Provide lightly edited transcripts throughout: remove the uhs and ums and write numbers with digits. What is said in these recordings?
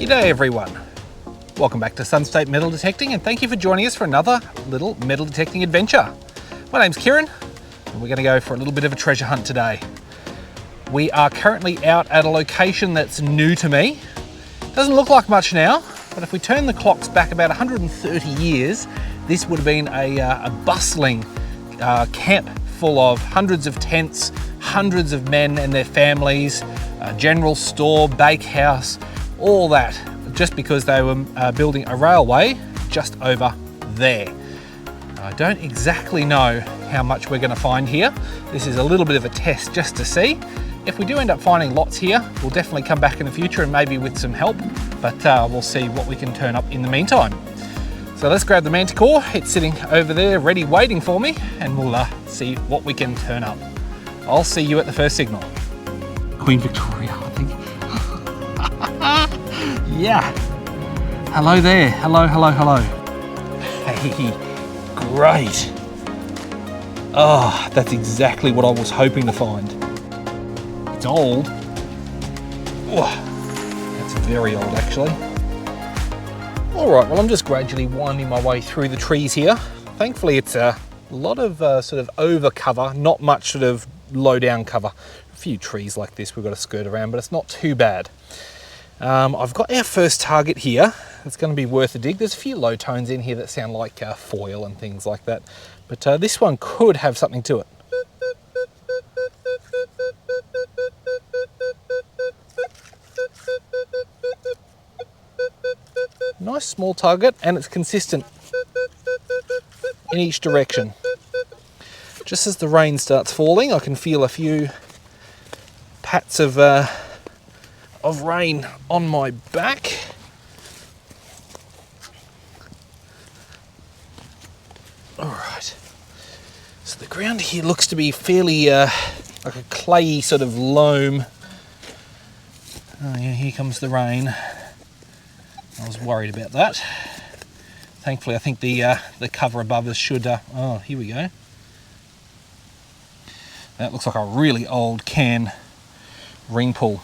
G'day everyone. Welcome back to Sunstate Metal Detecting, and thank you for joining us for another little metal detecting adventure. My name's Kieran and we're going to go for a little bit of a treasure hunt today. We are currently out at a location that's new to me. Doesn't look like much now, but if we turn the clocks back about 130 years, this would have been a bustling camp full of hundreds of tents, hundreds of men and their families, a general store, bakehouse, all that, just because they were building a railway just over there. I don't exactly know how much we're going to find here. This is a little bit of a test just to see. If we do end up finding lots here, we'll definitely come back in the future and maybe with some help, but we'll see what we can turn up in the meantime. So let's grab the Manticore. It's sitting over there ready waiting for me, and we'll see what we can turn up. I'll see you at the first signal. Queen Victoria, I think. Yeah. Hello there. Hello, hello, hello. Hey, great. Oh, that's exactly what I was hoping to find. It's old. Oh, that's very old actually. All right, well, I'm just gradually winding my way through the trees here. Thankfully, it's a lot of sort of over cover, not much sort of low down cover. A few trees like this we've got to skirt around, but it's not too bad. I've got our first target here. It's going to be worth a dig. There's a few low tones in here that sound like foil and things like that, but this one could have something to it. Nice small target, and it's consistent in each direction. Just as the rain starts falling, I can feel a few pats of rain on my back. All right. So the ground here looks to be fairly like a clayey sort of loam. Oh yeah, here comes the rain. I was worried about that. Thankfully, I think the cover above us should. Oh, here we go. That looks like a really old can ring pull.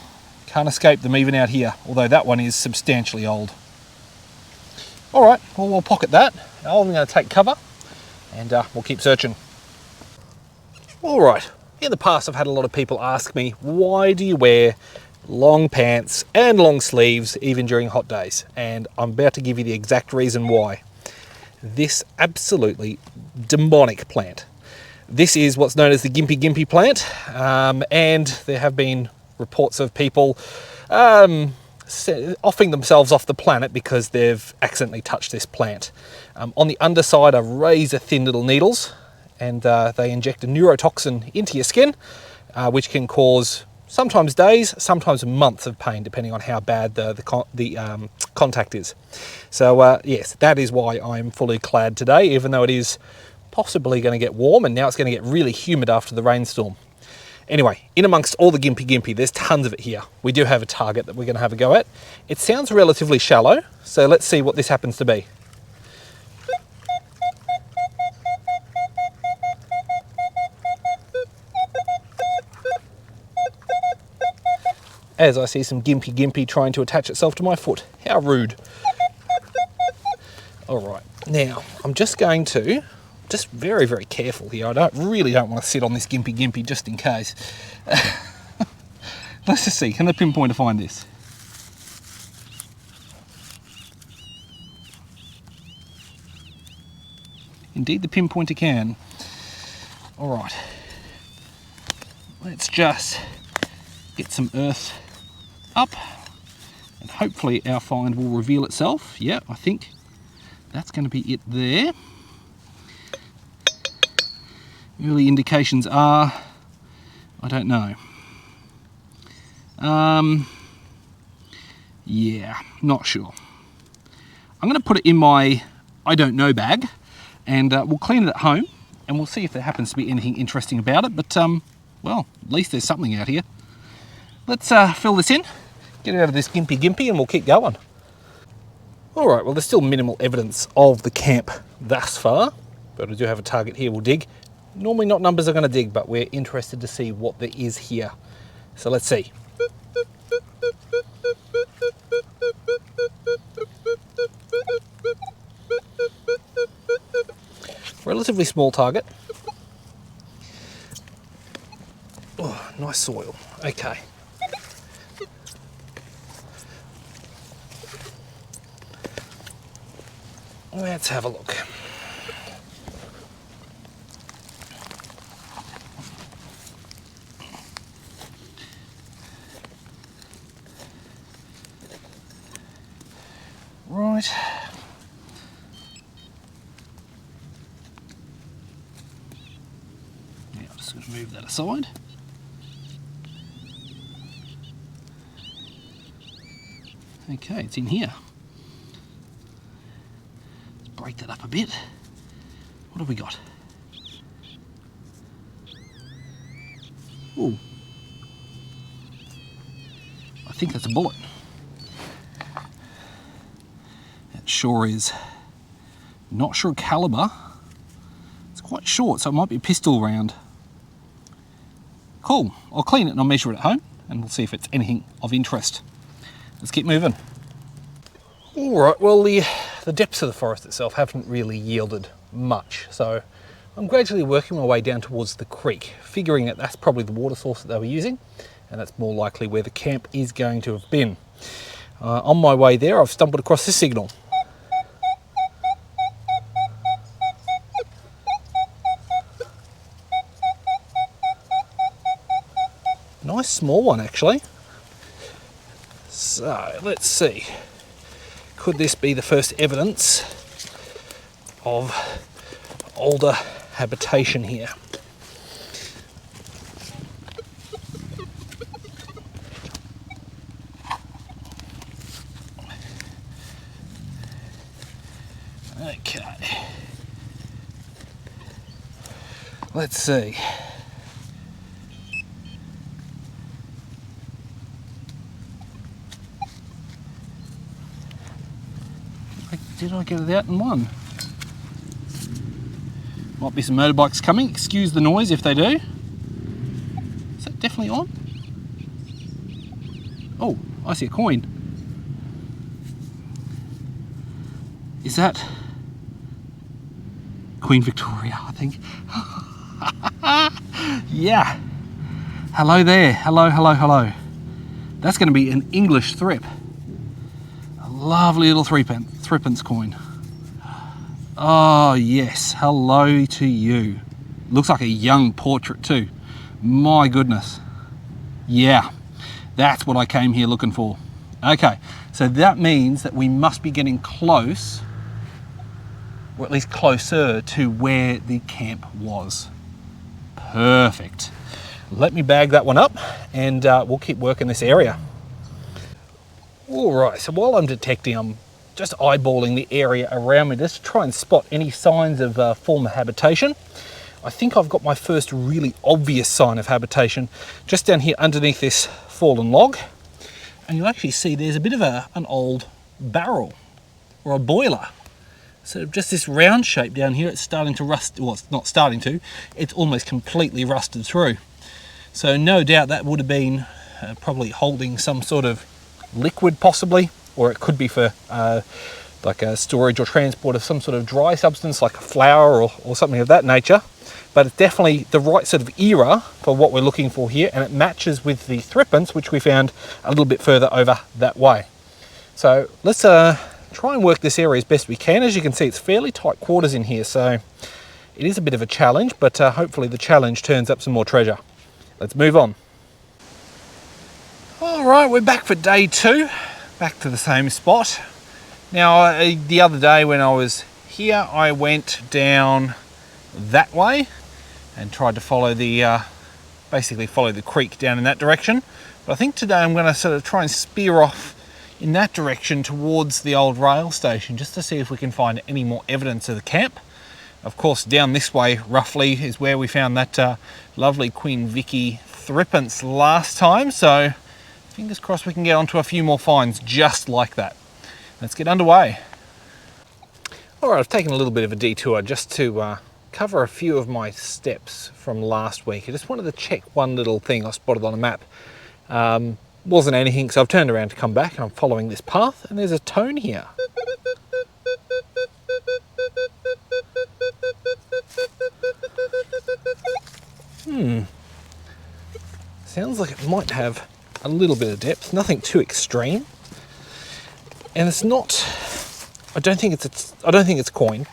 Can't escape them even out here, although that one is substantially old. All right, well, we'll pocket that. Now I'm going to take cover, and we'll keep searching. All right. In the past, I've had a lot of people ask me, why do you wear long pants and long sleeves even during hot days? And I'm about to give you the exact reason why. This absolutely demonic plant. This is what's known as the Gimpy Gimpy plant, and there have been reports of people offing themselves off the planet because they've accidentally touched this plant. On the underside are razor thin little needles, and they inject a neurotoxin into your skin, which can cause sometimes days, sometimes months of pain, depending on how bad the contact is. So yes, that is why I'm fully clad today, even though it is possibly going to get warm, and now it's going to get really humid after the rainstorm. Anyway, in amongst all the Gimpy Gimpy, there's tons of it here. We do have a target that we're going to have a go at. It sounds relatively shallow, so let's see what this happens to be. As I see some Gimpy Gimpy trying to attach itself to my foot. How rude. All right, now I'm just going to, just very, very careful here. I really don't want to sit on this Gimpy Gimpy just in case. Let's just see, can the pinpointer find this? Indeed, the pinpointer can. All right, let's just get some earth up, and hopefully our find will reveal itself. Yeah, I think that's going to be it there. Early indications are, I don't know. Yeah, not sure. I'm going to put it in my I don't know bag, and we'll clean it at home, and we'll see if there happens to be anything interesting about it. But well, at least there's something out here. Let's fill this in, get it out of this Gimpy Gimpy, and we'll keep going. All right, well, there's still minimal evidence of the camp thus far, but we do have a target here we'll dig. Normally not numbers are going to dig, but we're interested to see what there is here. So let's see. relatively small target. Oh, nice soil. Okay. Let's have a look. Right. Yeah, I'm just going to move that aside. Okay, it's in here. Let's break that up a bit. What have we got? Ooh. I think that's a bullet. It sure is. Not sure caliber. It's quite short, so it might be a pistol round. Cool. I'll clean it and I'll measure it at home and we'll see if it's anything of interest. Let's keep moving. All right, well, the depths of the forest itself haven't really yielded much, so I'm gradually working my way down towards the creek, figuring that that's probably the water source that they were using, and that's more likely where the camp is going to have been. On my way there, I've stumbled across this signal. Nice small one, actually. So, let's see. Could this be the first evidence of older habitation here? Okay. Let's see. Did I get it out in one? Might be some motorbikes coming. Excuse the noise if they do. Is that definitely on? Oh, I see a coin. Is that Queen Victoria, I think? Yeah. Hello there. Hello, hello, hello. That's going to be an English thrip. A lovely little threepence coin. Oh yes, hello to you. Looks like a young portrait too. My goodness. Yeah, that's what I came here looking for. Okay, so that means that we must be getting close, or at least closer to where the camp was. Perfect. Let me bag that one up and we'll keep working this area. All right, so while I'm detecting, I'm just eyeballing the area around me just to try and spot any signs of former habitation. I think I've got my first really obvious sign of habitation just down here underneath this fallen log. And you'll actually see there's a bit of an old barrel or a boiler. So just this round shape down here, it's starting to rust. Well, it's not starting to, it's almost completely rusted through. So no doubt that would have been probably holding some sort of liquid possibly, or it could be for like a storage or transport of some sort of dry substance like a flour or something of that nature. But it's definitely the right sort of era for what we're looking for here, and it matches with the threepence which we found a little bit further over that way. So let's try and work this area as best we can. As you can see, it's fairly tight quarters in here, so it is a bit of a challenge, but hopefully the challenge turns up some more treasure. Let's move on. All right, we're back for day 2, back to the same spot. Now, the other day when I was here, I went down that way and tried to follow the, basically follow the creek down in that direction. But I think today I'm going to sort of try and spear off in that direction towards the old rail station just to see if we can find any more evidence of the camp. Of course, down this way roughly is where we found that lovely Queen Vicky threepence last time, so fingers crossed we can get onto a few more finds just like that. Let's get underway. All right, I've taken a little bit of a detour just to cover a few of my steps from last week. I just wanted to check one little thing I spotted on a map. Wasn't anything, so I've turned around to come back and I'm following this path, and there's a tone here. Sounds like it might have a little bit of depth, nothing too extreme. And it's not, I don't think it's coin.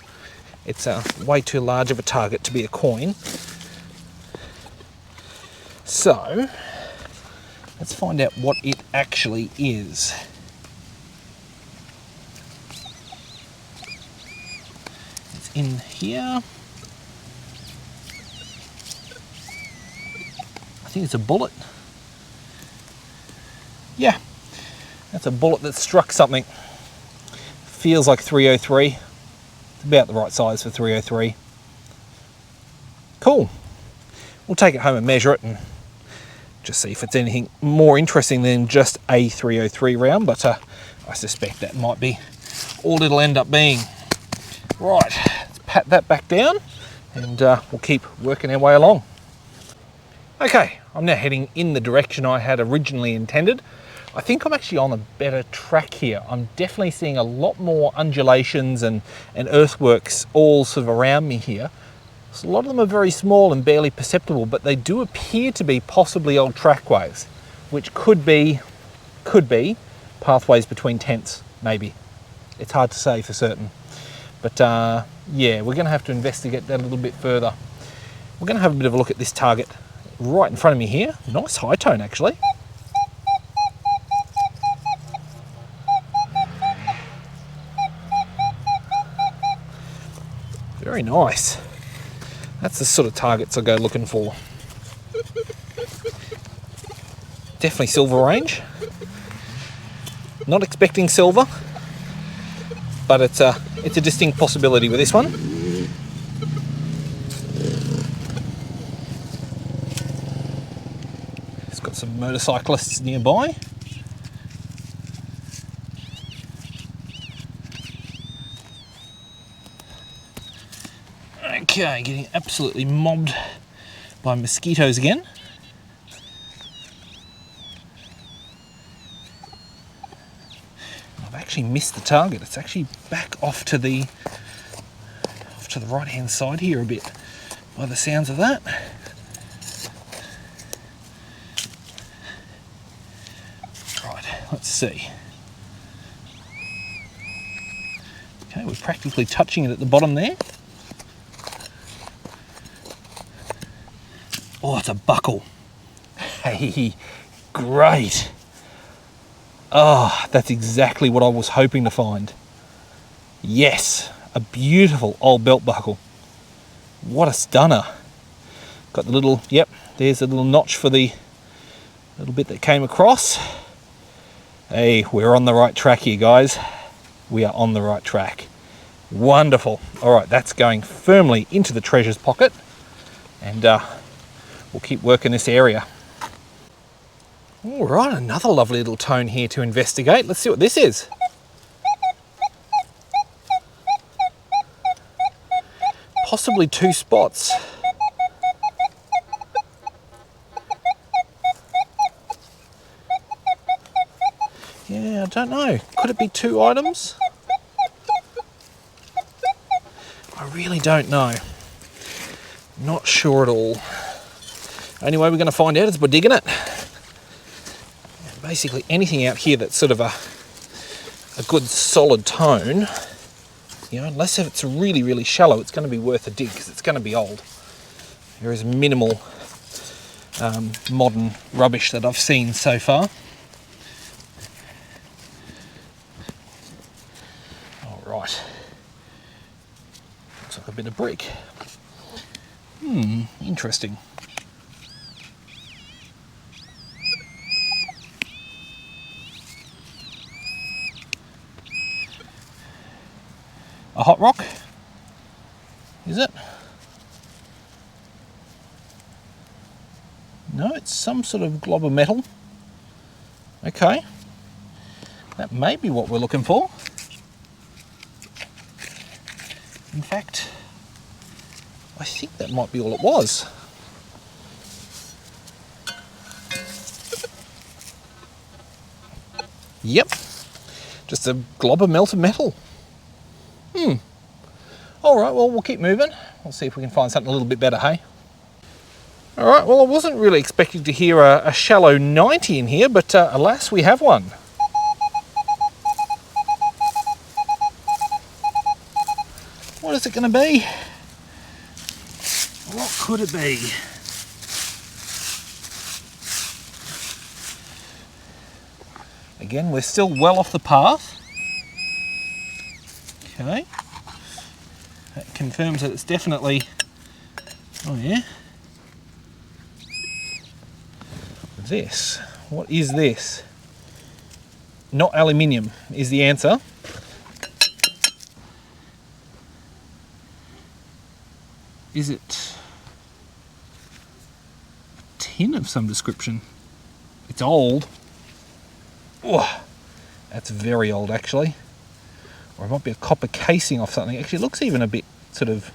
It's way too large of a target to be a coin. So, let's find out what it actually is. It's in here. I think it's a bullet. Yeah, that's a bullet that struck something. Feels like 303. It's about the right size for 303. Cool. We'll take it home and measure it and just see if it's anything more interesting than just a 303 round, but I suspect that might be all it'll end up being. Right, let's pat that back down and we'll keep working our way along. Okay, I'm now heading in the direction I had originally intended. I think I'm actually on a better track here. I'm definitely seeing a lot more undulations and earthworks all sort of around me here. So a lot of them are very small and barely perceptible, but they do appear to be possibly old trackways, which could be pathways between tents, maybe. It's hard to say for certain. But yeah, we're gonna have to investigate that a little bit further. We're gonna have a bit of a look at this target right in front of me here. Nice high tone, actually. Very nice. That's the sort of targets I go looking for. Definitely silver range. Not expecting silver, but it's a distinct possibility with this one. It's got some motorcyclists nearby. Okay, getting absolutely mobbed by mosquitoes again. I've actually missed the target. It's actually back off to the right hand side here a bit by the sounds of that. Right, let's see. Okay, we're practically touching it at the bottom there. Oh, it's a buckle. Hey, great. Oh, that's exactly what I was hoping to find. Yes, a beautiful old belt buckle. What a stunner. Got the little, yep, there's a little notch for the little bit that came across. Hey, we're on the right track here, guys. We are on the right track. Wonderful. All right, that's going firmly into the treasure's pocket. And we'll keep working this area. All right, another lovely little tone here to investigate. Let's see what this is. Possibly two spots. Yeah, I don't know. Could it be two items? I really don't know. Not sure at all. Only way we're going to find out is by digging it. Basically anything out here that's sort of a good solid tone, you know, unless if it's really, really shallow, it's going to be worth a dig because it's going to be old. There is minimal modern rubbish that I've seen so far. All right. Looks like a bit of brick. Interesting. A hot rock? Is it? No, it's some sort of glob of metal. Okay. That may be what we're looking for. In fact, I think that might be all it was. Yep. Just a glob of melted metal. All right, well, we'll keep moving. We'll see if we can find something a little bit better, hey? All right, well, I wasn't really expecting to hear a shallow 90 in here, but alas, we have one. What is it going to be? What could it be? Again, we're still well off the path. Okay. That confirms that it's definitely... Oh yeah. This. What is this? Not aluminium is the answer. Is it a tin of some description? It's old. Oh, that's very old actually. Or it might be a copper casing off something. Actually, it looks even a bit sort of...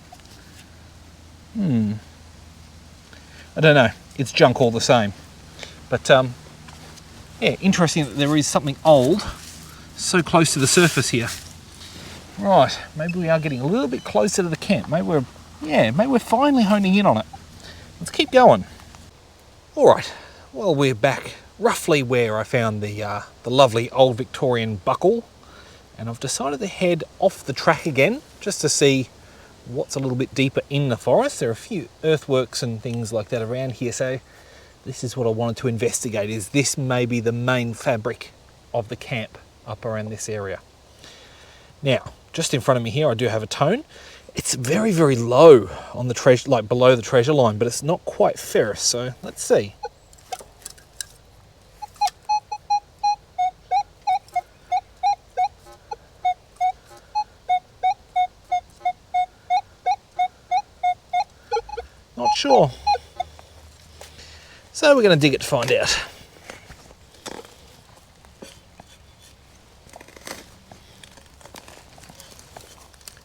I don't know. It's junk all the same. But yeah, interesting that there is something old so close to the surface here. Right, maybe we are getting a little bit closer to the camp. Maybe we're finally honing in on it. Let's keep going. All right, well, we're back roughly where I found the lovely old Victorian buckle, and I've decided to head off the track again just to see what's a little bit deeper in the forest. There are a few earthworks and things like that around here, so this is what I wanted to investigate. Is this maybe the main fabric of the camp up around this area? Now, just in front of me here, I do have a tone. It's very, very low on the treasure, like below the treasure line, but it's not quite ferrous, so let's see. Not sure. So we're going to dig it to find out.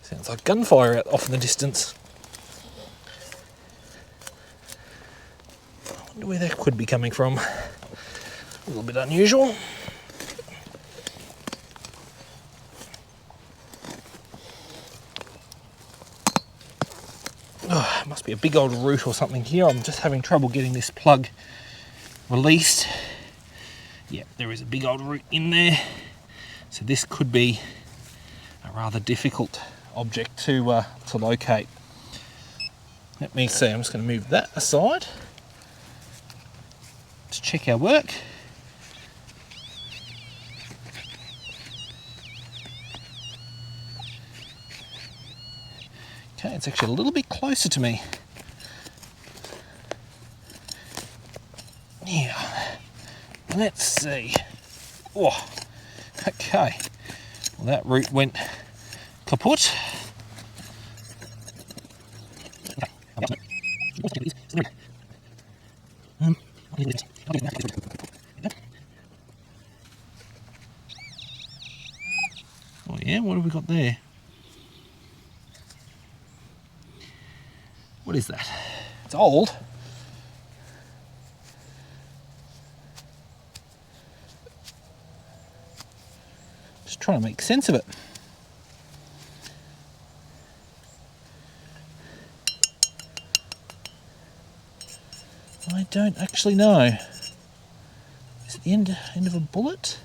Sounds like gunfire out off in the distance. I wonder where that could be coming from. A little bit unusual. Oh, must be a big old root or something here. I'm just having trouble getting this plug released. Yeah, there is a big old root in there. So this could be a rather difficult object to locate. Let me see, I'm just going to move that aside. Let's check our work. Okay, it's actually a little bit closer to me. Yeah, let's see. Oh, okay. Well, that root went kaput. Oh yeah, what have we got there? What is that? It's old. Just trying to make sense of it. I don't actually know. Is it the end of a bullet?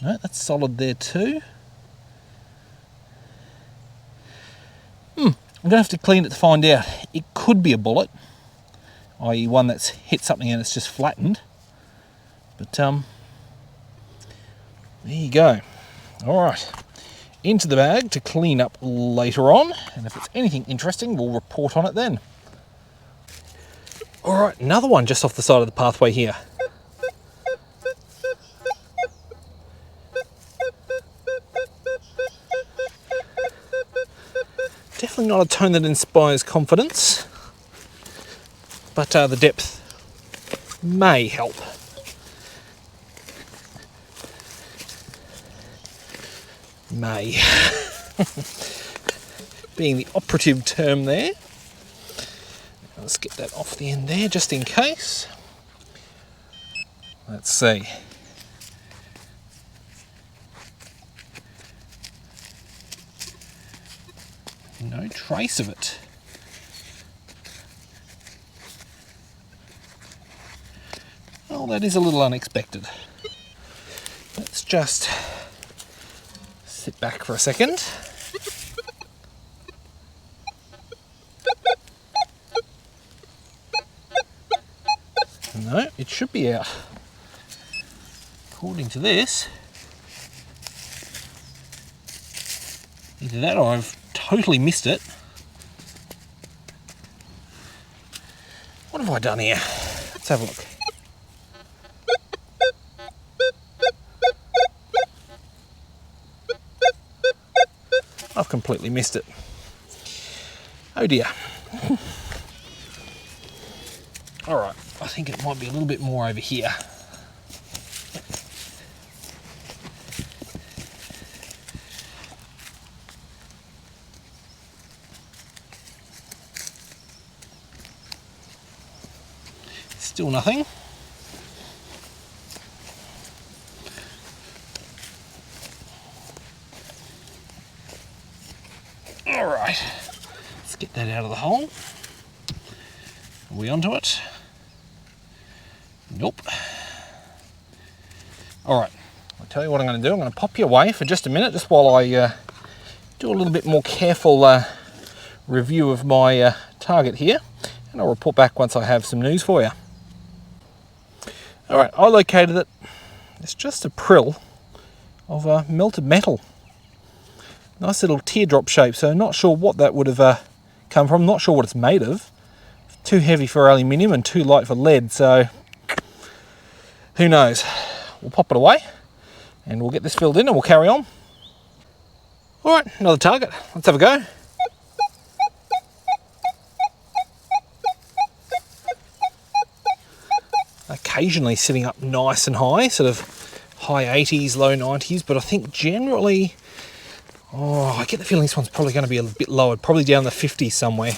No, that's solid there too. I'm going to have to clean it to find out. It could be a bullet, i.e. one that's hit something and it's just flattened. But there you go. All right, into the bag to clean up later on, and if it's anything interesting, we'll report on it then. All right, another one just off the side of the pathway here. Definitely not a tone that inspires confidence, but the depth may help. May being the operative term there. Let's get that off the end there just in case. Let's see. No trace of it. that is a little unexpected. Let's just sit back for a second. No, it should be out. According to this, either that or I've totally missed it. What have I done here? Let's have a look. I've completely missed it. Oh dear. Alright, I think it might be a little bit more over here. Still nothing. All right, let's get that out of the hole. Are we onto it? Nope. All right, I'll tell you what I'm going to do. I'm going to pop you away for just a minute, just while I do a little bit more careful review of my target here, and I'll report back once I have some news for you. All right, I located it. It's just a prill of melted metal. Nice little teardrop shape, so not sure what that would have come from. Not sure what it's made of. Too heavy for aluminium and too light for lead, so who knows. We'll pop it away and we'll get this filled in and we'll carry on. All right, another target. Let's have a go. Occasionally sitting up nice and high, sort of high 80s, low 90s, but I think generally, I get the feeling this one's probably going to be a bit lower, probably down the 50s somewhere.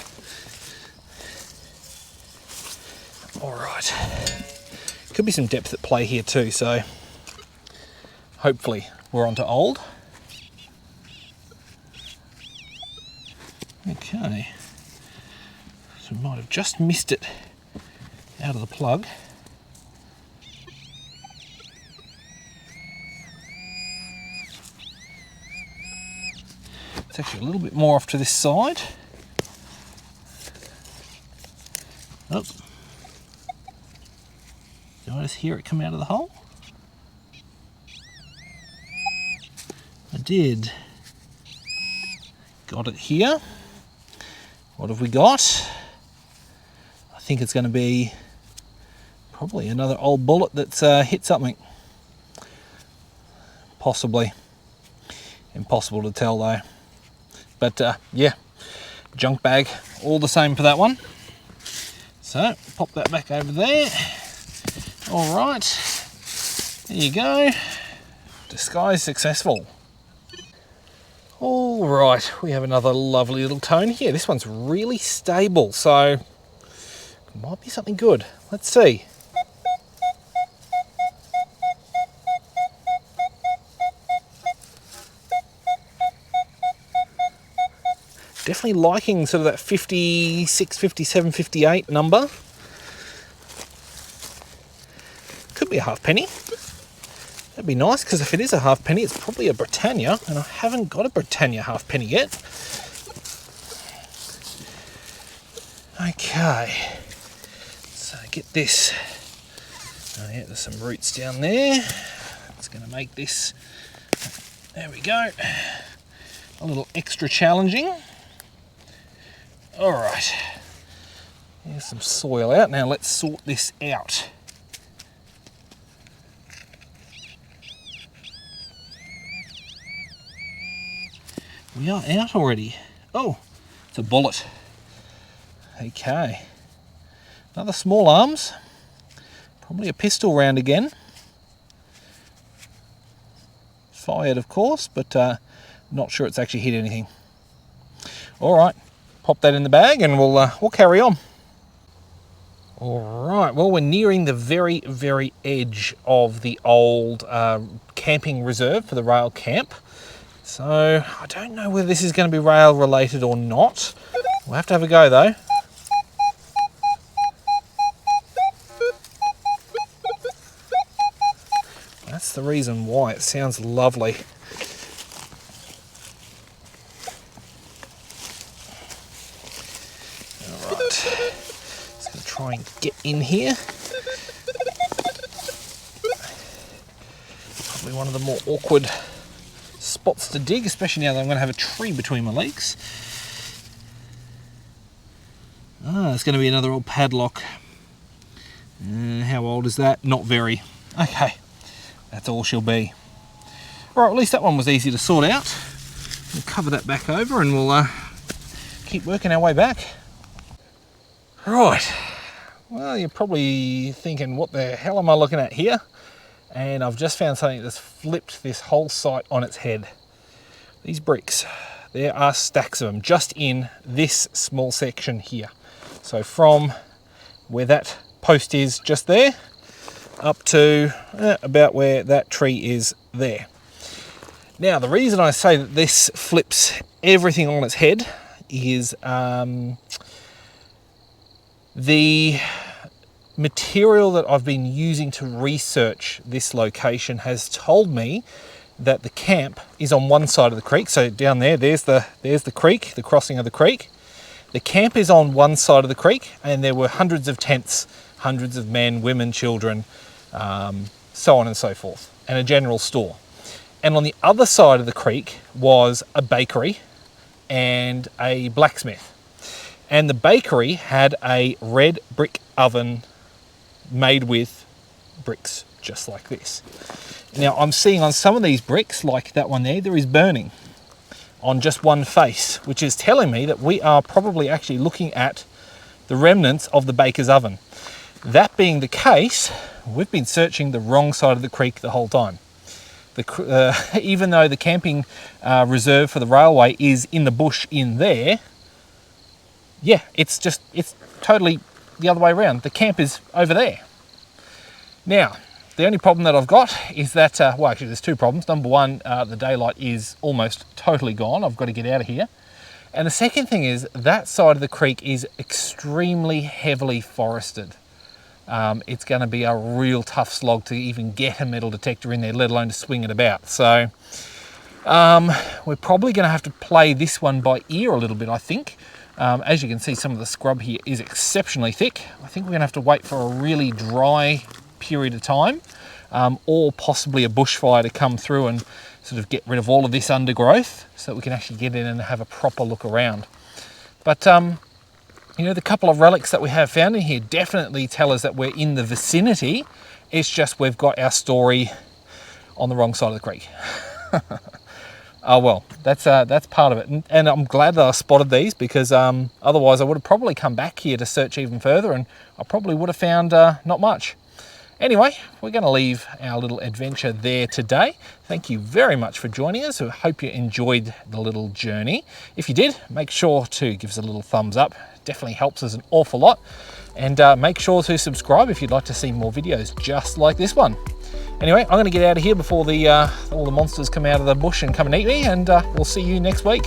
All right, could be some depth at play here too, so hopefully we're onto old. Okay, so we might have just missed it out of the plug. It's actually a little bit more off to this side. Oh. Did I just hear it come out of the hole? I did. Got it here. What have we got? I think it's going to be probably another old bullet that's hit something. Possibly. Impossible to tell though. But yeah, junk bag, all the same for that one. So pop that back over there. All right, there you go. Disguise successful. All right, we have another lovely little tone here. This one's really stable, so it might be something good. Let's see. Definitely liking sort of that 56, 57, 58 number. Could be a halfpenny. That'd be nice, because if it is a halfpenny, it's probably a Britannia, and I haven't got a Britannia halfpenny yet. Okay, so get this. Oh yeah, there's some roots down there. It's going to make this, there we go, a little extra challenging. All right, here's some soil out. Now let's sort this out. We are out already. Oh, it's a bullet. Okay, another small arms, probably a pistol round again. Fired, of course, but not sure it's actually hit anything. All right, pop that in the bag and we'll carry on. All right, well, we're nearing the very, very edge of the old camping reserve for the rail camp. So I don't know whether this is going to be rail related or not. We'll have to have a go though. That's the reason why it sounds lovely. All right, just going to try and get in here. Probably one of the more awkward spots to dig, especially now that I'm going to have a tree between my legs. Ah, it's going to be another old padlock. How old is that? Not very. Okay, that's all she'll be. All right, at least that one was easy to sort out. We'll cover that back over and we'll keep working our way back. Right, well, you're probably thinking, what the hell am I looking at here? And I've just found something that's flipped this whole site on its head. These bricks, there are stacks of them just in this small section here. So from where that post is just there, up to about where that tree is there. Now, the reason I say that this flips everything on its head is the material that I've been using to research this location has told me that the camp is on one side of the creek. So down there's the creek, the crossing of the creek. The camp is on one side of the creek, and there were hundreds of tents, hundreds of men, women, children, so on and so forth, and a general store. And on the other side of the creek was a bakery and a blacksmith. And the bakery had a red brick oven made with bricks just like this. Now, I'm seeing on some of these bricks, like that one there is burning on just one face, which is telling me that we are probably actually looking at the remnants of the baker's oven. That being the case, we've been searching the wrong side of the creek the whole time. Even though the camping reserve for the railway is in the bush in there, yeah, it's totally the other way around. The camp is over there. Now, the only problem that I've got is that, well, actually there's two problems. Number one, the daylight is almost totally gone. I've got to get out of here. And the second thing is that side of the creek is extremely heavily forested. It's going to be a real tough slog to even get a metal detector in there, let alone to swing it about. So we're probably going to have to play this one by ear a little bit, I think. As you can see, some of the scrub here is exceptionally thick. I think we're going to have to wait for a really dry period of time, or possibly a bushfire to come through and sort of get rid of all of this undergrowth so that we can actually get in and have a proper look around. But you know, the couple of relics that we have found in here definitely tell us that we're in the vicinity. It's just we've got our story on the wrong side of the creek. Oh well, that's part of it, and I'm glad that I spotted these, because otherwise I would have probably come back here to search even further, and I probably would have found not much. Anyway, we're going to leave our little adventure there today. Thank you very much for joining us. I hope you enjoyed the little journey. If you did, make sure to give us a little thumbs up. It definitely helps us an awful lot. And make sure to subscribe if you'd like to see more videos just like this one. Anyway, I'm going to get out of here before all the monsters come out of the bush and come and eat me, and we'll see you next week.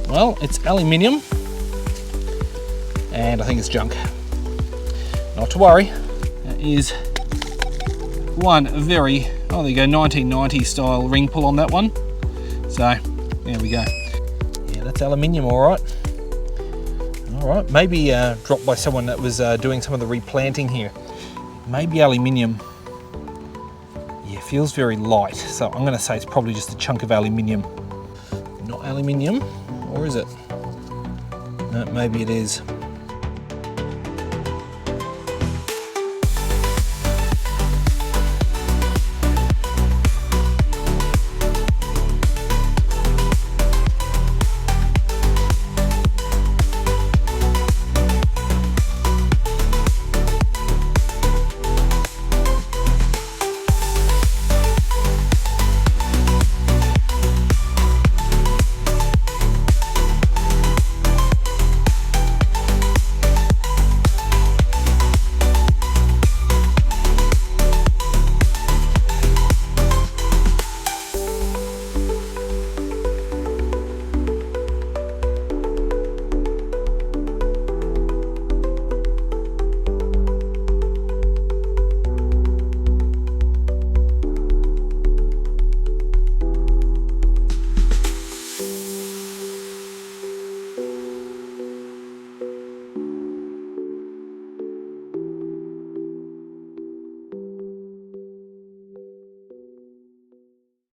Well, it's aluminium, and I think it's junk. Not to worry, that is one very, oh there you go, 1990s style ring pull on that one. So, there we go. Yeah, that's aluminium, all right. All right, maybe dropped by someone that was doing some of the replanting here. Maybe aluminium. Yeah, feels very light, so I'm going to say it's probably just a chunk of aluminium. Not aluminium, or is it? No, maybe it is.